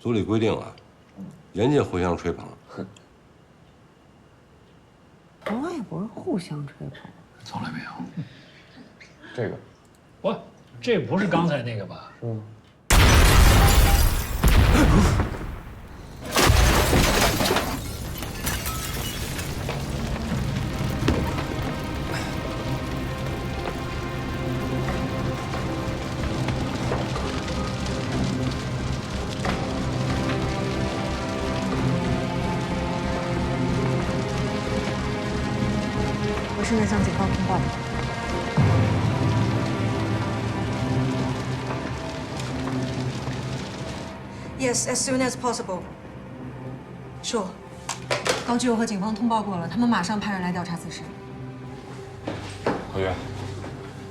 组里规定了，严禁互相吹捧。哼，从来也不是互相吹捧，从来没有。这个，不，这不是刚才那个吧？嗯。我现在向警方通报。Yes, as soon as possible. Sure. 高居，我和警方通报过了，他们马上派人来调查此事。何源，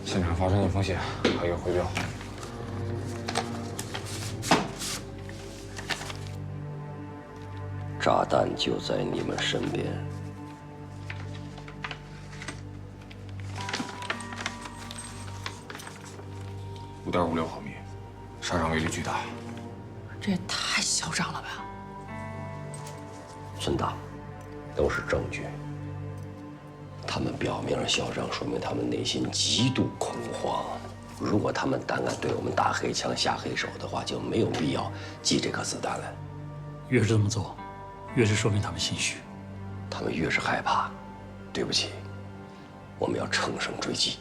现场发生的风险还有回标。炸弹就在你们身边。5.56毫米，杀伤威力巨大。这也太嚣张了吧！孙大，都是证据。他们表面上嚣张，说明他们内心极度恐慌。如果他们胆敢对我们打黑枪下黑手的话，就没有必要寄这颗子弹来。越是这么做，越是说明他们心虚。他们越是害怕。对不起，我们要乘胜追击。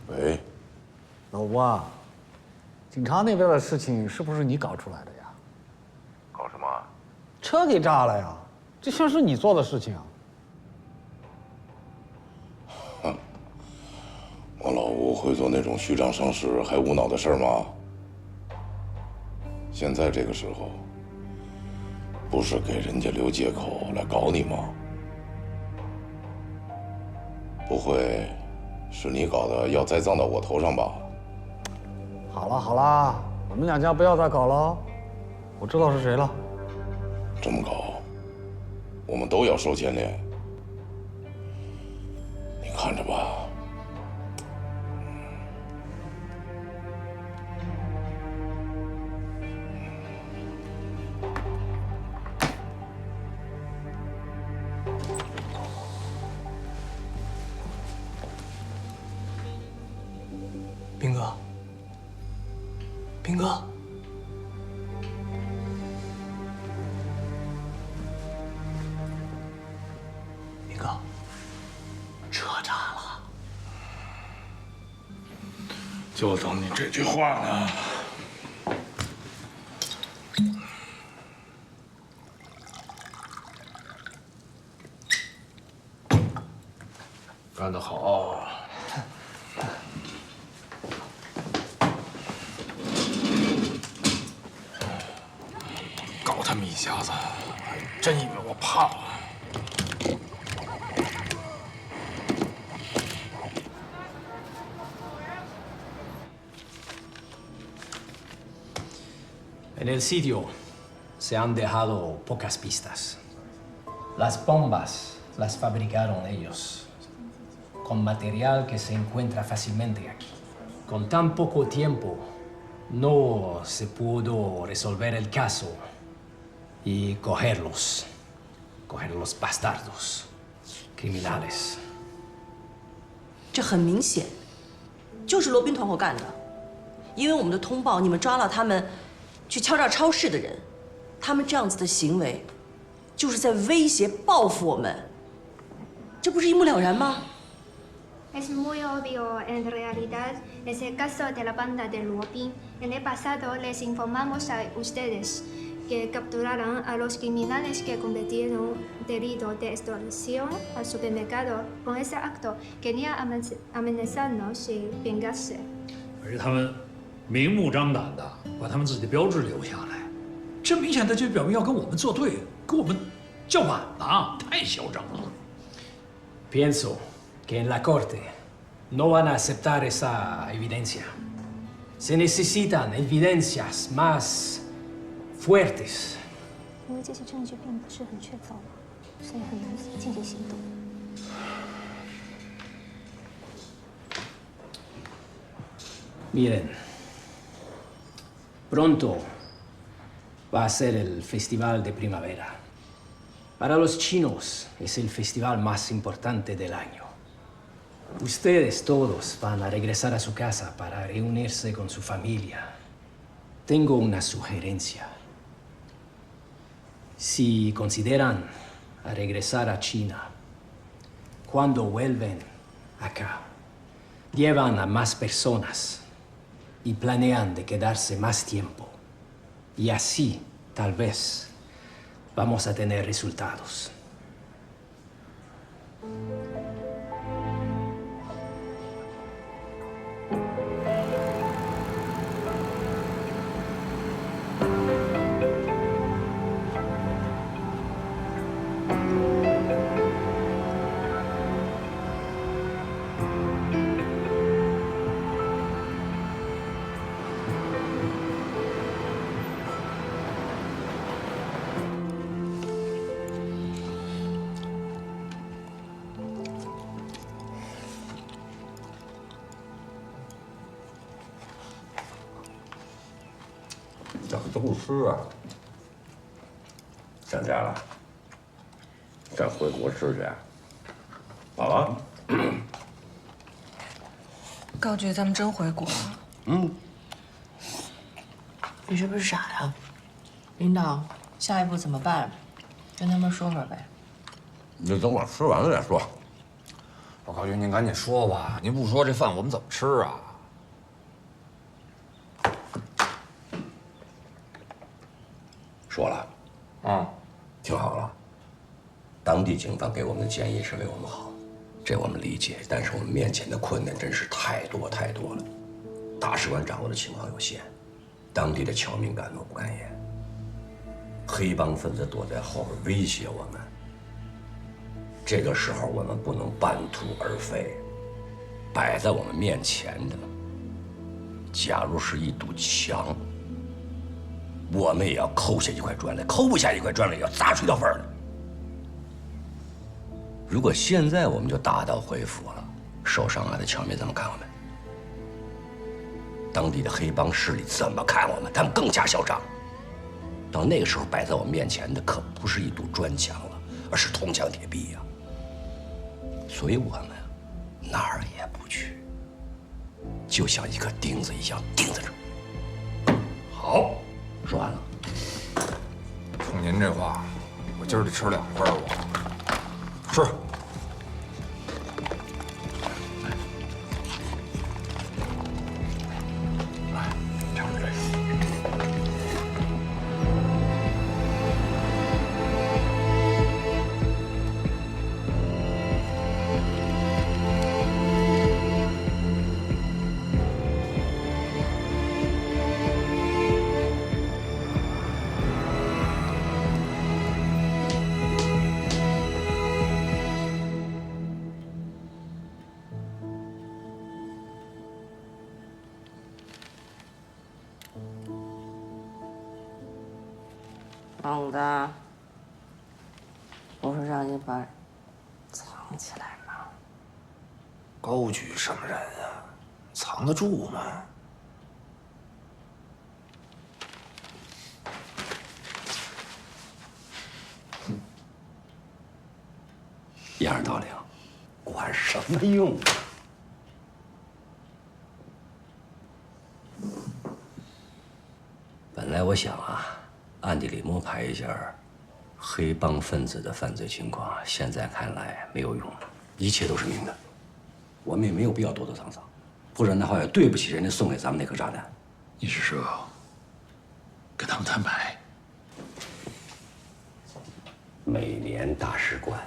喂，老吴啊，警察那边的事情是不是你搞出来的呀？搞什么？车给炸了呀，这像是你做的事情啊！哼，我老吴会做那种虚张声势还无脑的事吗？现在这个时候，不是给人家留借口来搞你吗？不会是你搞的，要栽赃到我头上吧？好了好了，我们两家不要再搞了，我知道是谁了。这么搞，我们都要受牵连。你看着吧。兵哥，兵哥，兵哥，车炸了！就等你这句话呢。干得好！搞他们一下子，还真以为我怕了。En el sitio se han dejado pocas pistas. Las bombas las fabricaron ellos, con material que se encuentra fácilmente aquí. Con tan poco tiempo, no se pudo resolver el caso y coger los bastardos, criminales. 这很明显，就是罗宾团伙干的。因为我们的通报，你们抓了他们去敲诈超市的人，他们这样子的行为，就是在威胁报复我们，这不是一目了然吗？ Es muy obvio en realidad. Es el caso de la banda de Lopin. En el pasado les informamos a ustedes que capturaron a los criminales que cometieron delito de extorsión al supermercado. Con ese acto quería amenazarnos y vengarse. 而且他们明目张胆的把他们自己的标志留下来，这明显的就表明要跟我们作对，跟我们叫板呢，太嚣张了。Pienso que en la corte no van a aceptar esa evidencia. Se necesitan evidencias más fuertes. 因为这些证据并不是很确凿，所以很难进行行动。 Miren, pronto va a ser el Festival de Primavera. Para los chinos es el festival más importante del año. Ustedes todos van a regresar a su casa para reunirse con su familia. Tengo una sugerencia. Si consideran a regresar a China, cuando vuelven acá, llevan a más personas y planean de quedarse más tiempo. Y así, tal vez, vamos a tener resultados. 怎么都不吃啊？想家了？咱回国吃去？啊？高局，咱们真回国了？嗯。你是不是傻呀？领导，下一步怎么办？跟他们说说呗。你就等我吃完了再说。我高局，您赶紧说吧，您不说这饭我们怎么吃啊？ 说了，听好了。当地警方给我们的建议是为我们好，这我们理解。但是我们面前的困难真是太多太多了，大使馆掌握的情况有限，当地的侨民敢怒不敢言，黑帮分子躲在后边威胁我们。这个时候我们不能半途而废，摆在我们面前的，假如是一堵墙。 我们也要抠下一块砖来，抠不下一块砖来，也要砸出一条缝来。如果现在我们就打道回府了，受伤害的侨民怎么看我们？当地的黑帮势力怎么看我们？他们更加嚣张。到那个时候，摆在我们面前的可不是一堵砖墙了，而是铜墙铁壁呀。所以我们哪儿也不去，就像一颗钉子一样钉在这儿。好。 说完了。冲您这话，我今儿得吃2份儿，我吃。来，尝尝这个。猛子，不是让你把藏起来吗？高局什么人啊？藏得住吗？一样道理，管什么用啊？本来我想啊。 暗地里摸排一下黑帮分子的犯罪情况，现在看来没有用，一切都是明的。我们也没有必要躲躲藏藏，不然的话也对不起人家送给咱们那颗炸弹。你是说跟他们摊牌？每年大使馆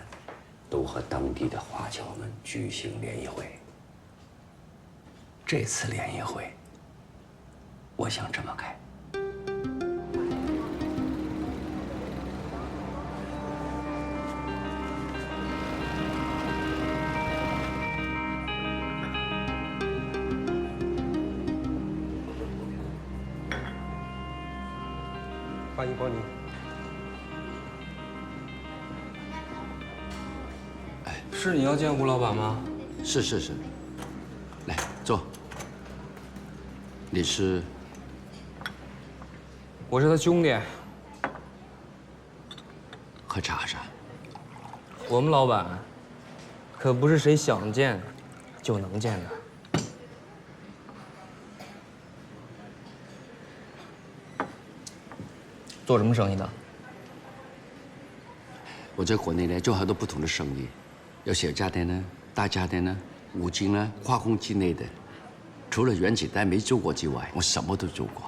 都和当地的华侨们举行联谊会，这次联谊会，我想这么开。欢迎光临。哎，是你要见吴老板吗？是，来坐。你是？我是他兄弟。喝茶是？我们老板可不是谁想见就能见的。做什么生意的？我在国内呢做很多不同的生意，有小家电呢、大家电呢、五金呢、化工之类的。除了原子弹没做过之外，我什么都做过。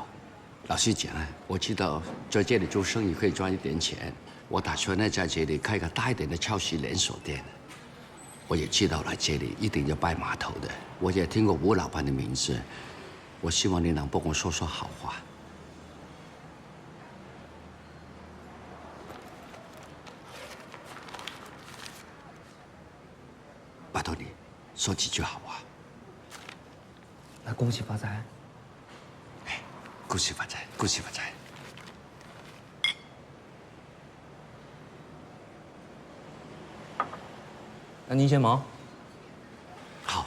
老实讲啊，我知道在这里做生意可以赚一点钱，我打算呢在这里开个大一点的超市连锁店。我也知道来这里一定要拜码头的，我也听过吴老板的名字，我希望你能帮我说说好话。拜托你说几句好话。那恭喜发财。哎，恭喜发财，恭喜发财。那您先忙。好。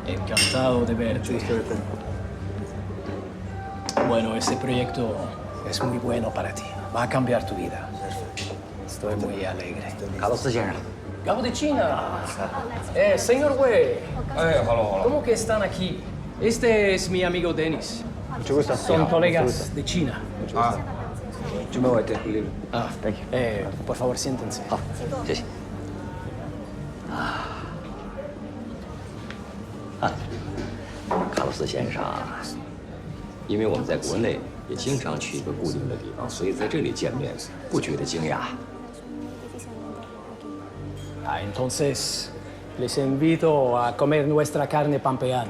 Encantado de verte. Bueno, ese proyecto es muy bueno para ti. Va a cambiar tu vida. Estoy muy alegre. Carlos先生。Gabo de China. Señor Wei. hello. ¿Cómo que están aquí? Este es mi amigo Denis. Son colegas de China. Thank you. Por favor, siéntense. 好，谢谢。卡洛斯先生，因为我们在国内也经常去一个固定的地方，所以在这里见面不觉得惊讶。Entonces, les invito a comer nuestra carne pampeana.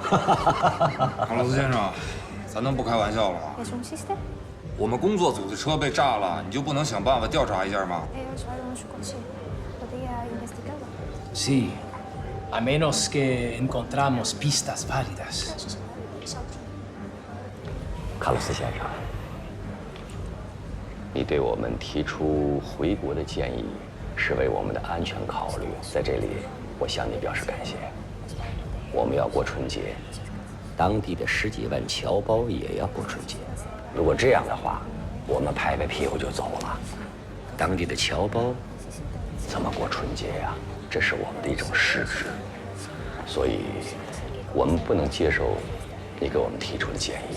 卡洛斯先生，咱能不开玩笑了吗？我们工作组的车被炸了，你就不能想办法调查一下吗？ Sí, a menos que encontramos pistas válidas. 卡洛斯先生，你对我们提出回国的建议，是为我们的安全考虑，在这里我向你表示感谢。我们要过春节，当地的10几万侨胞也要过春节。如果这样的话，我们拍拍屁股就走了，当地的侨胞怎么过春节呀？这是我们的一种失职，所以我们不能接受你给我们提出的建议。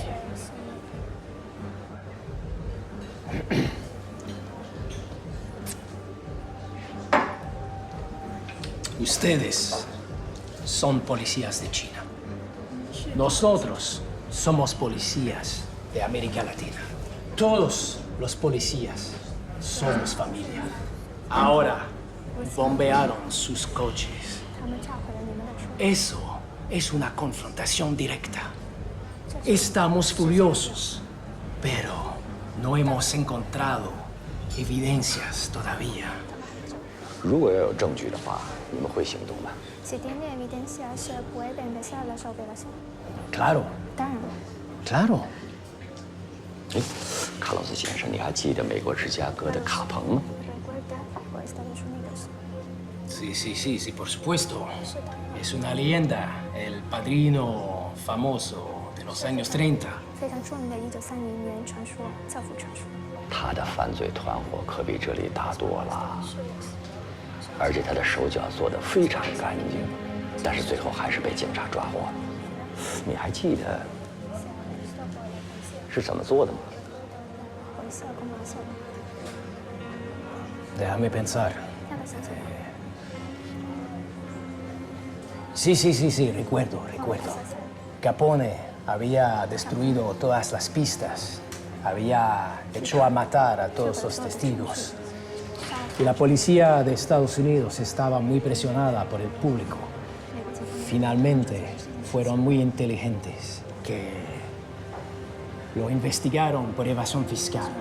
Ustedes son policías de China. Nosotros somos policías de América Latina. Todos los policías somos familia. Ahora bombearon sus coches. Eso es una confrontación directa. Estamos furiosos, pero no hemos encontrado evidencias todavía. 如果要有证据的话，你们会行动吗 Si tiene evidencia, se puede empezar la operación. Claro. 当然。 Claro. 哎，卡洛斯先生，你还记得美国芝加哥的卡彭吗？ Sí, por supuesto. Es una leyenda, el padrino famoso de los años 30. 非常著名的1930年传说，造福传说。他的犯罪团伙可比这里大多了，而且他的手脚做得非常干净，但是最后还是被警察抓获了。你还记得是怎么做的吗？ Déjame pensar. Sí, recuerdo. Capone había destruido todas las pistas, había hecho a matar a todos los testigos. Y la policía de Estados Unidos estaba muy presionada por el público. Finalmente fueron muy inteligentes, que lo investigaron por evasión fiscal.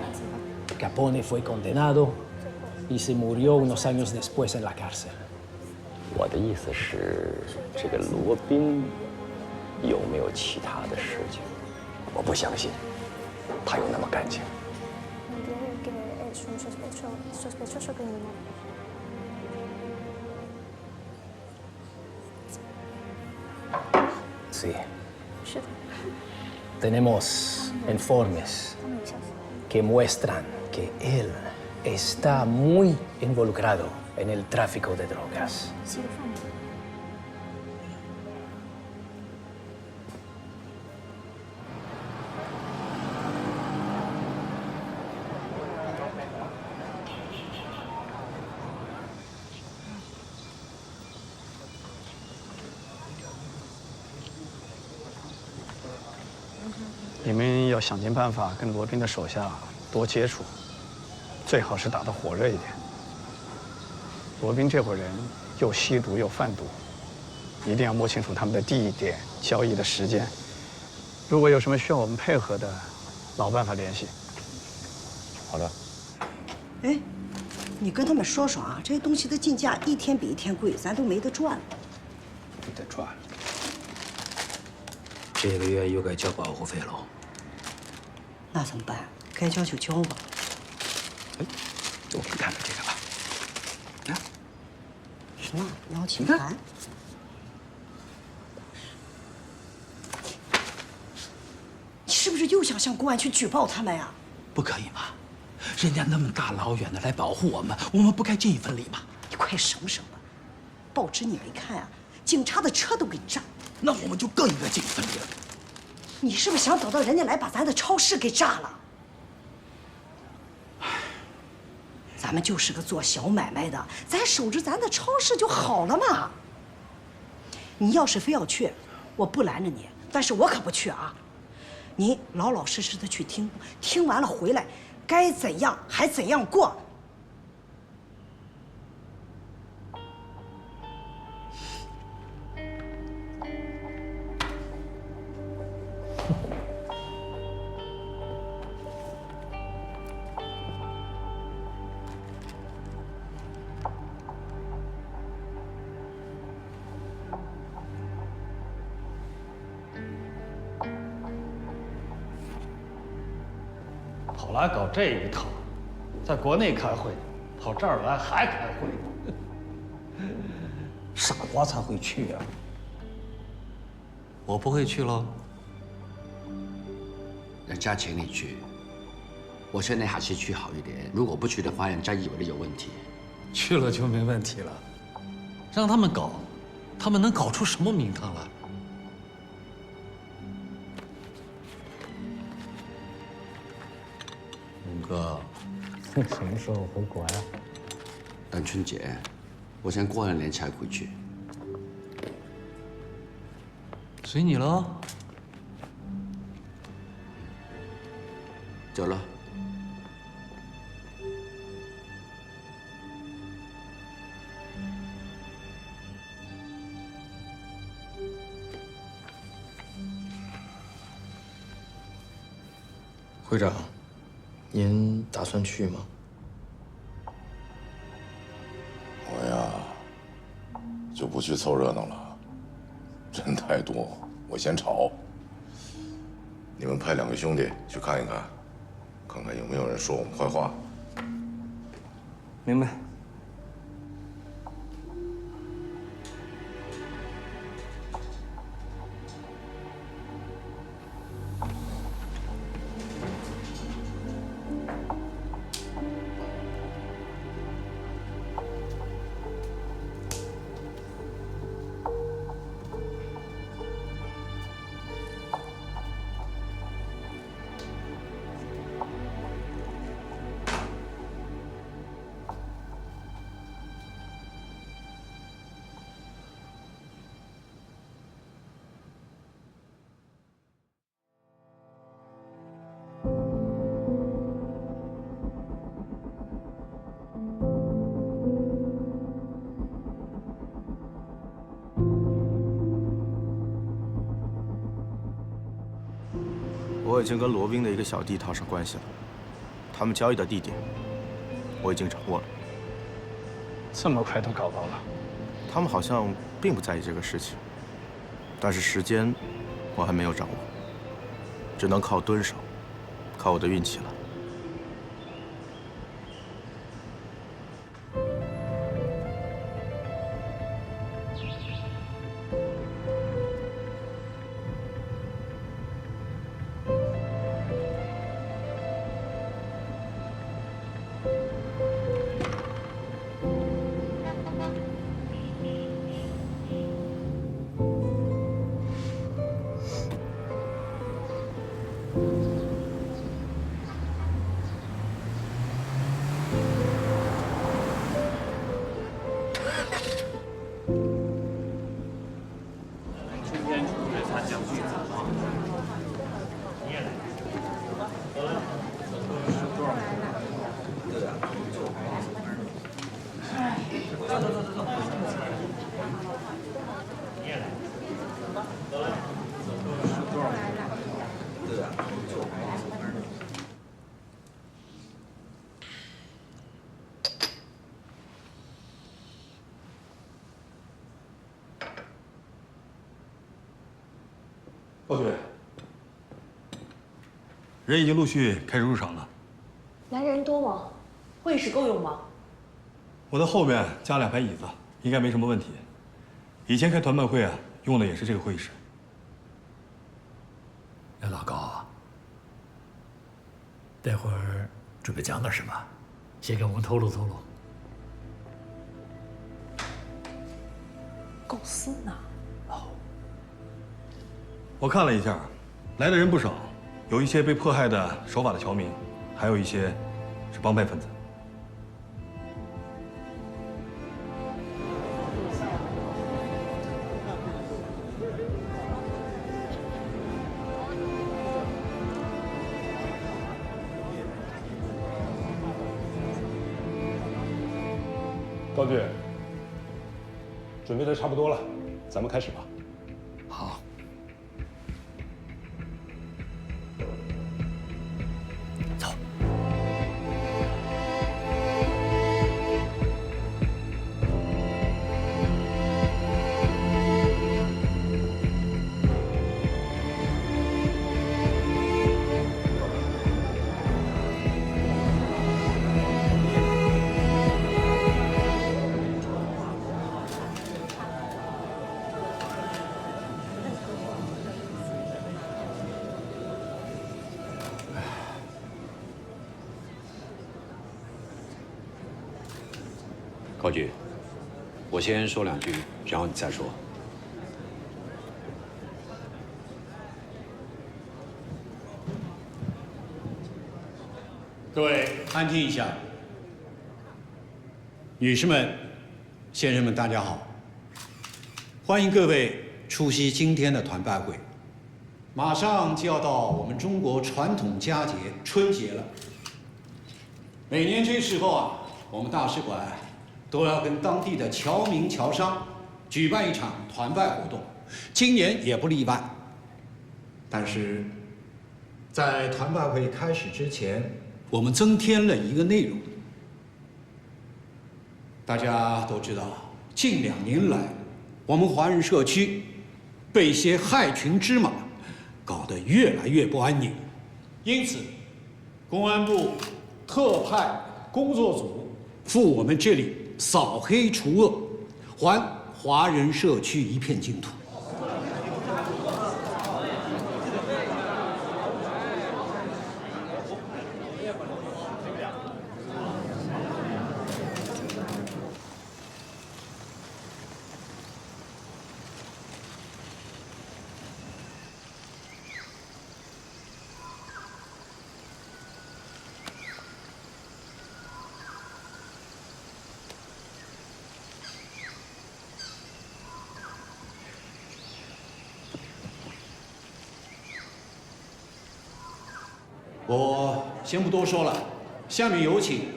Capone fue condenado y se murió unos años después en la cárcel. 我的意思是，这个罗宾有没有其他的事情？我不相信，他有那么干净。 Sí. Tenemos informes que muestran que él está muy involucrado en el tráfico de drogas.你们要想尽办法跟罗宾的手下多接触，最好是打得火热一点。罗宾这伙人又吸毒又贩毒，一定要摸清楚他们的地点、交易的时间。如果有什么需要我们配合的，老办法联系。好的。哎，你跟他们说说啊，这些东西的进价一天比一天贵，咱都没得赚了。没得赚了。这个月又该交保护费了。那怎么办？该交就交吧。哎，我给你看看这个吧。看，什么邀请函？你是不是又想向公安去举报他们呀？不可以吗？人家那么大老远的来保护我们，我们不该尽一份力吗？你快省省吧！报纸你没看啊？警察的车都给炸。那我们就更应该尽一份力了。你是不是想等到人家来把咱的超市给炸了？咱们就是个做小买卖的，咱守着咱的超市就好了嘛。你要是非要去，我不拦着你，但是我可不去啊。你老老实实的去听，听完了回来，该怎样还怎样过。跑来搞这一套，在国内开会，跑这儿来还开会，傻瓜才会去啊！我不会去喽。人家请你去，我劝你还是去好一点。如果不去的话，人家以为你有问题。去了就没问题了，让他们搞，他们能搞出什么名堂来？五哥，什么时候回国呀？等春节，我想过2年才回去。随你喽。走了。会长，您打算去吗？我呀，就不去凑热闹了，人太多，我嫌吵。你们派2个兄弟去看一看，看看有没有人说我们坏话。明白。已经跟罗宾的一个小弟套上关系了，他们交易的地点我已经掌握了。这么快都搞到了？他们好像并不在意这个事情，但是时间我还没有掌握，只能靠蹲守，靠我的运气了。 高局，人已经陆续开始入场了。来人多吗？会议室够用吗？我的后面加2排椅子，应该没什么问题。以前开团办会啊，用的也是这个会议室。哎，老高啊，待会儿准备讲点什么？先给我们透露透露。构思呢？ 我看了一下，来的人不少，有一些被迫害的守法的侨民，还有一些是帮派分子。高局，准备的差不多了，咱们开始吧。好。 高局，我先说2句，然后你再说。各位安静一下，女士们、先生们，大家好！欢迎各位出席今天的团拜会。马上就要到我们中国传统佳节春节了。每年这时候啊，我们大使馆 都要跟当地的侨民侨商举办一场团拜活动，今年也不例外。但是，在团拜会开始之前，我们增添了一个内容。大家都知道，近2年来，我们华人社区被一些害群之马搞得越来越不安宁，因此，公安部特派工作组赴我们这里 扫黑除恶，还华人社区一片净土。我先不多说了，下面有请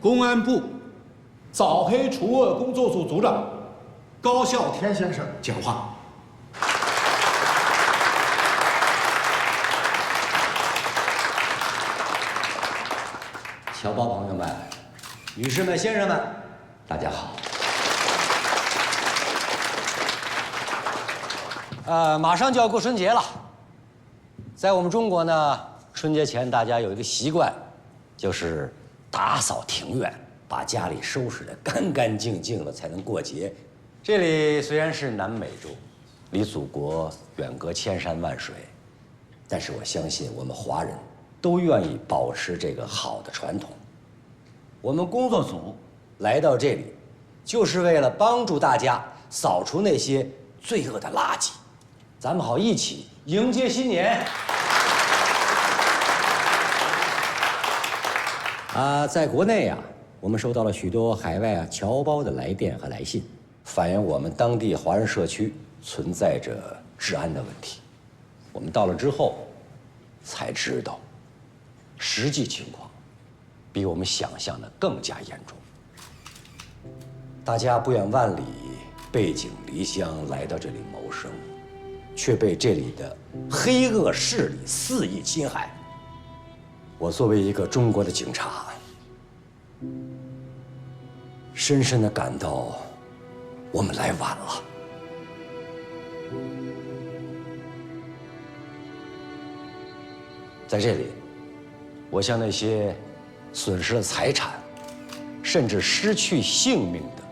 公安部扫黑除恶工作组组长高孝天先生讲话。侨胞朋友们、女士们、先生们，大家好。马上就要过春节了，在我们中国呢，春节前大家有一个习惯，就是打扫庭院，把家里收拾得干干净净了，才能过节。这里虽然是南美洲，离祖国远隔千山万水，但是我相信我们华人都愿意保持这个好的传统。我们工作组来到这里，就是为了帮助大家扫除那些罪恶的垃圾，咱们好一起迎接新年。在国内我们收到了许多海外侨胞的来电和来信，反映我们当地华人社区存在着治安的问题。我们到了之后，才知道，实际情况比我们想象的更加严重。大家不远万里背井离乡来到这里谋生，却被这里的黑恶势力肆意侵害。我作为一个中国的警察，深深地感到我们来晚了。在这里，我向那些损失了财产，甚至失去性命的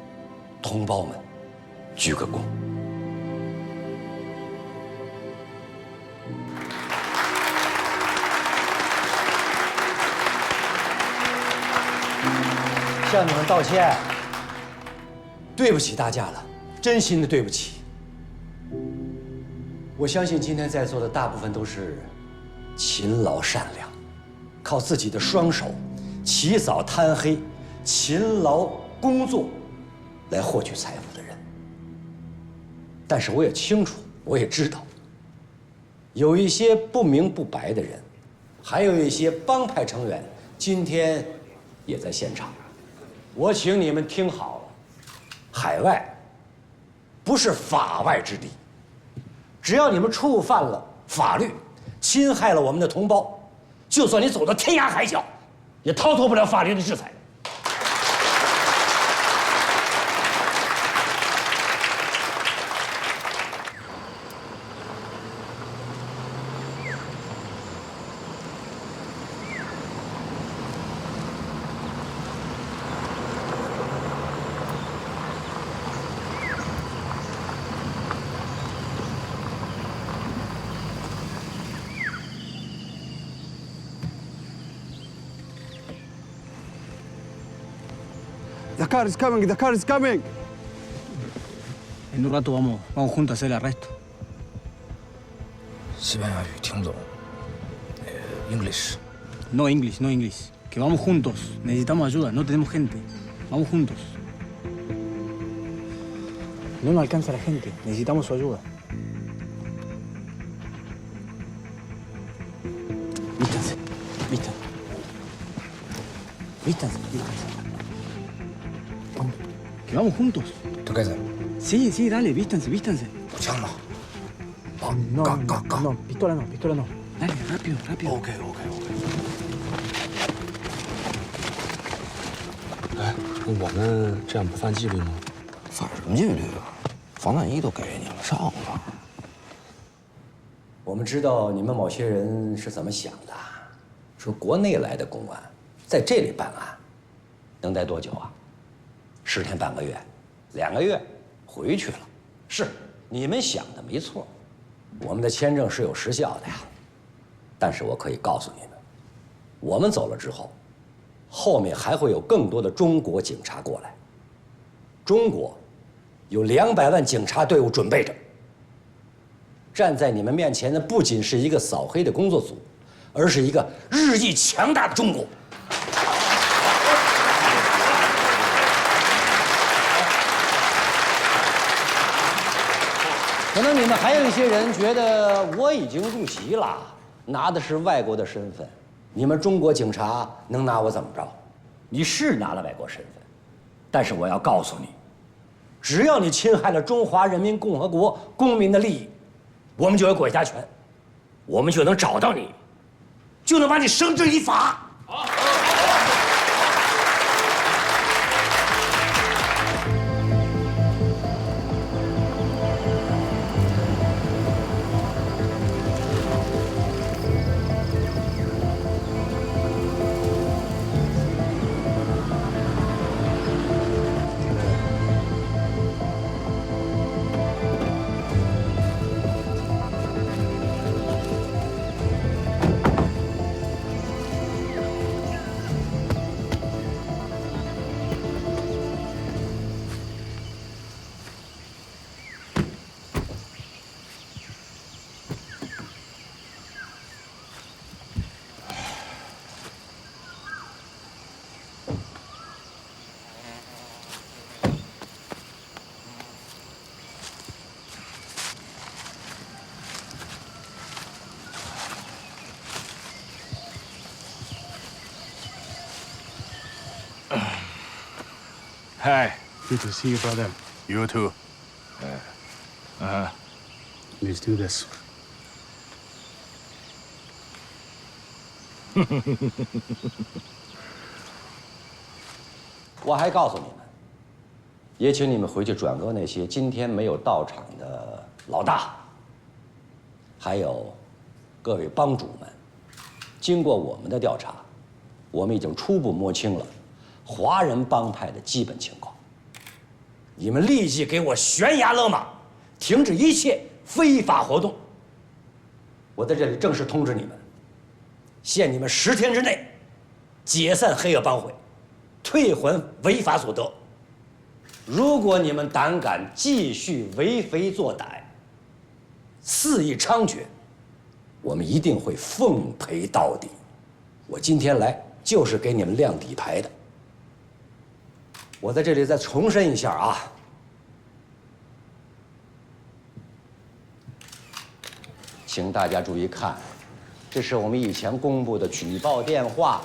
同胞们鞠个躬。向你们道歉，对不起大家了，真心的对不起。我相信今天在座的大部分都是勤劳善良，靠自己的双手起早贪黑、勤劳工作来获取财富的人。但是我也清楚，我也知道，有一些不明不白的人，还有一些帮派成员，今天也在现场。我请你们听好了，海外不是法外之地，只要你们触犯了法律，侵害了我们的同胞，就算你走到天涯海角，也逃脱不了法律的制裁。The car is coming, the car is coming. En un rato vamos juntos a hacer el arresto. 西班牙语听不懂。English. No English, no English. Que vamos juntos. Necesitamos ayuda, no tenemos gente. Vamos juntos. No nos alcanza la gente, necesitamos su ayuda. Vístanse, vístanse. Vístanse, vístanse. Vamos, que vamos juntos. ¿Tú qué haces? Sí, sí, dale, vístanse, vístanse. Chamba. No, no, pistola no, pistola no. Dale, rápido, rápido. OK。哎，我们这样不犯纪律吗？犯什么纪律啊？防弹衣都给你了，上吧。我们知道你们某些人是怎么想的，说国内来的公安在这里办案，能待多久啊？10天半个月，2个月回去了。是你们想的没错，我们的签证是有时效的呀。但是我可以告诉你们，我们走了之后，后面还会有更多的中国警察过来。中国有200万警察队伍准备着。站在你们面前的不仅是一个扫黑的工作组，而是一个日益强大的中国。可能你们还有一些人觉得我已经入籍了，拿的是外国的身份，你们中国警察能拿我怎么着？你是拿了外国身份，但是我要告诉你，只要你侵害了中华人民共和国公民的利益，我们就有管辖权，我们就能找到你，就能把你绳之以法。Hi, good to see you, brother. You too. Let's do this. 我还告诉你们，也请你们回去转告那些今天没有到场的老大，还有各位帮主们。经过我们的调查，我们已经初步摸清了华人帮派的基本情况。你们立即给我悬崖勒马，停止一切非法活动。我在这里正式通知你们，限你们10天之内解散黑恶帮会，退还违法所得。如果你们胆敢继续为非作歹，肆意猖獗，我们一定会奉陪到底。我今天来就是给你们亮底牌的。我在这里再重申一下啊，请大家注意看，这是我们以前公布的举报电话，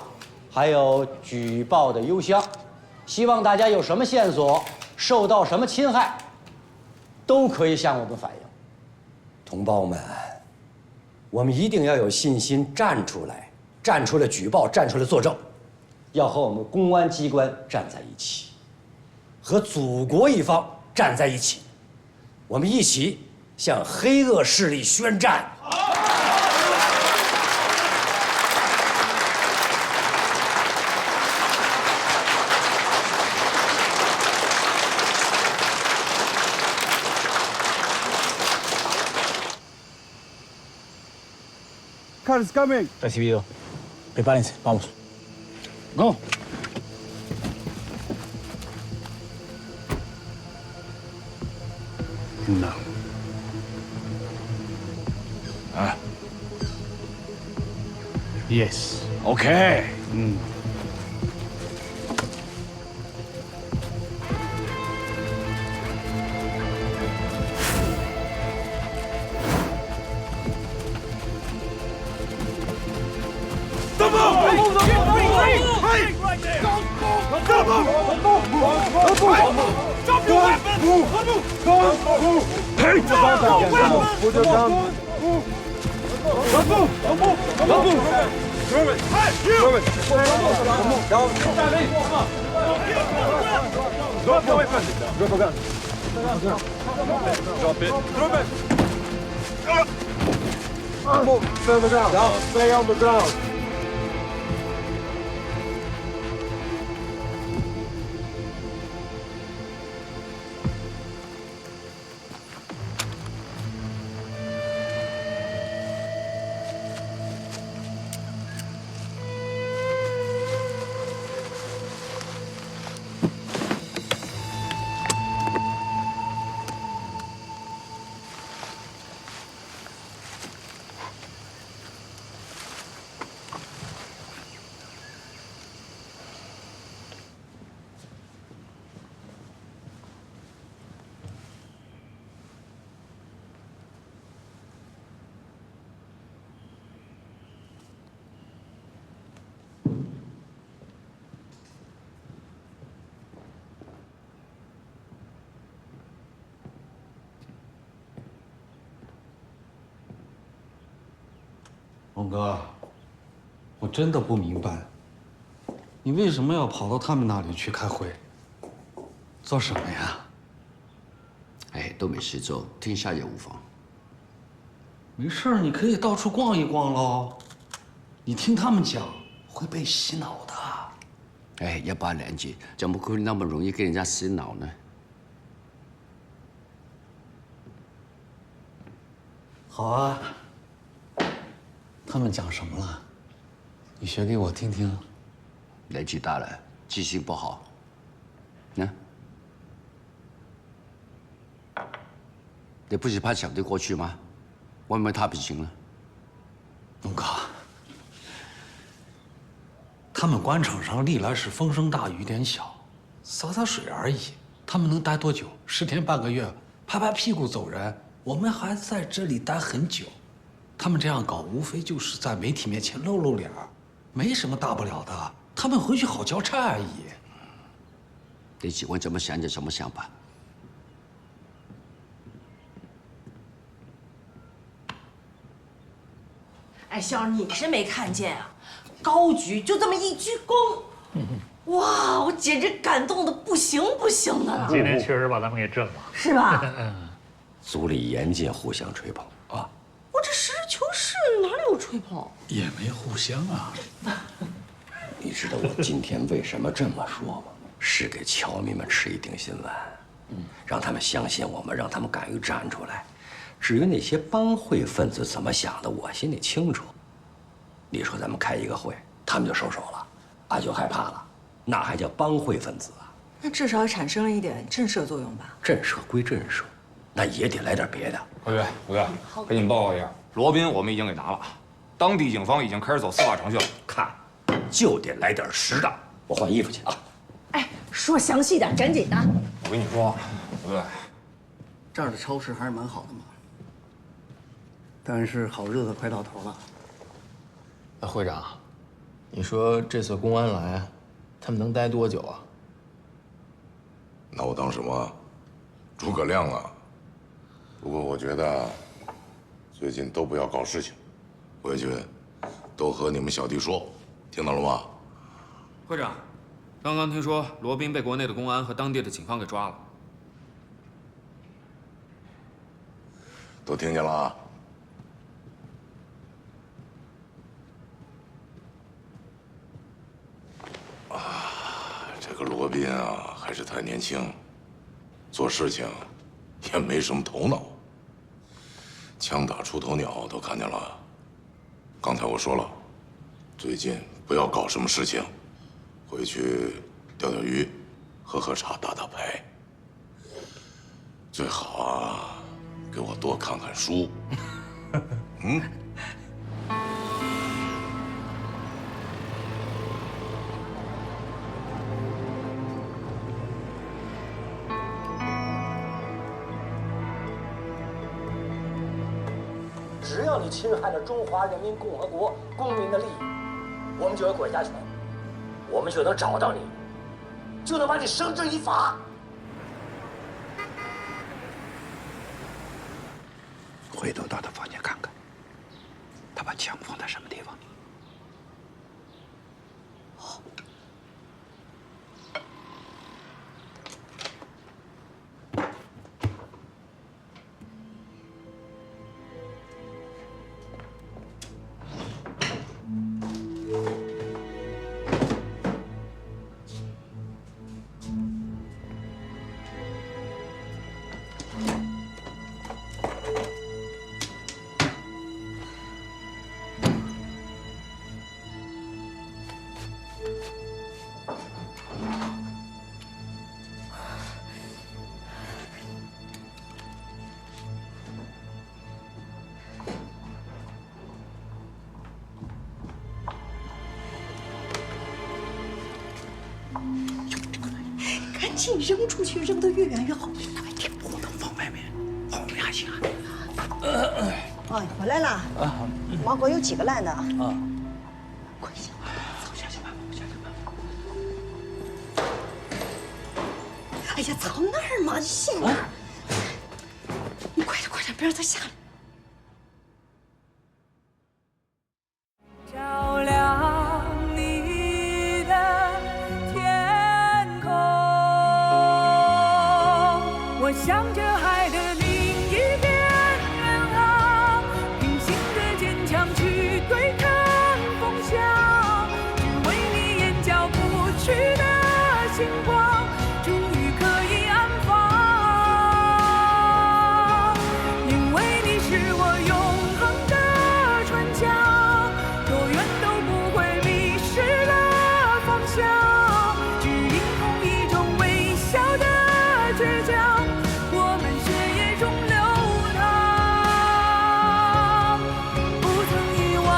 还有举报的邮箱。希望大家有什么线索，受到什么侵害，都可以向我们反映。同胞们，我们一定要有信心站出来，站出来举报，站出来作证，要和我们公安机关站在一起，和祖国一方站在一起，我们一起向黑恶势力宣战。Car is coming. Recibido. Prepárense, vamos. Go. No. Yes. Okay. Drop your weapon! Move! Move! Hey! Drop your weapon! Put your gun. Move! Don't move! Don't move! Don't move! Move it! Hey! You! Move it! Down! Drop your weapon! Drop your gun. Drop it. Drop it! Move! Stay on the ground. Down. Stay on the ground. 龙哥，我真的不明白，你为什么要跑到他们那里去开会？做什么呀？哎，都没事做，听下也无妨。没事儿，你可以到处逛一逛喽。你听他们讲，会被洗脑的。哎，120级，怎么可能那么容易给人家洗脑呢？好啊。他们讲什么了？你学给我听听。年纪大了，记性不好。你不是怕抢得过去吗？为什么他不行呢？龙哥，他们官场上历来是风声大雨点小，洒洒水而已。他们能待多久？10天半个月，拍拍屁股走人。我们还在这里待很久。他们这样搞，无非就是在媒体面前露露脸儿，没什么大不了的。他们回去好交差而已。你喜欢怎么想就怎么想吧。哎，香儿，你是没看见啊，高举就这么一鞠躬，哇，我简直感动的不行不行的了。今天确实把他们给震了，是吧？组里严禁互相吹捧啊！我这实事求是，哪里有吹捧？也没互相啊。你知道我今天为什么这么说吗？是给侨民们吃一定心丸，让他们相信我们，让他们敢于站出来。至于那些帮会分子怎么想的，我心里清楚。你说咱们开一个会，他们就收手了，啊就害怕了，那还叫帮会分子啊？那至少产生了一点震慑作用吧？震慑归震慑，那也得来点别的。老岳，给你们报告一下，罗宾我们已经给拿了，当地警方已经开始走司法程序了。看，就得来点实的。我换衣服去啊。哎，说详细点，赶紧的。我跟你说，老岳，这儿的超市还是蛮好的嘛，但是好日子快到头了。那会长，你说这次公安来，他们能待多久啊？拿我当什么？诸葛亮啊！不过我觉得最近都不要搞事情，回去都和你们小弟说，听到了吗？会长，刚刚听说罗宾被国内的公安和当地的警方给抓了。都听见了啊？这个罗宾啊，还是太年轻，做事情也没什么头脑。枪打出头鸟都看见了。刚才我说了，最近不要搞什么事情，回去钓钓鱼，喝喝茶，打打牌。最好啊，给我多看看书。嗯。只要你侵害了中华人民共和国公民的利益，我们就有管辖权，我们就能找到你，就能把你绳之以法。回头到他房间看看，他把枪放在什么地方。赶紧扔出去，扔得越远越好。火能放外面，放外面还行啊。哦，回来了。啊，芒果有几个烂的？啊。快下吧，下去吧，下去吧。哎呀，藏那儿嘛，线呢？你快点，快点，别让它下来。照亮你的天空，我向着海的另一边远航，平行的坚强去对抗风向，只为你眼角不去的星光，终于可以安放。因为你是我永恒的船桨，多远都不会迷失了方向，只因同一种微笑的倔强，我们血液中流淌，不曾遗忘。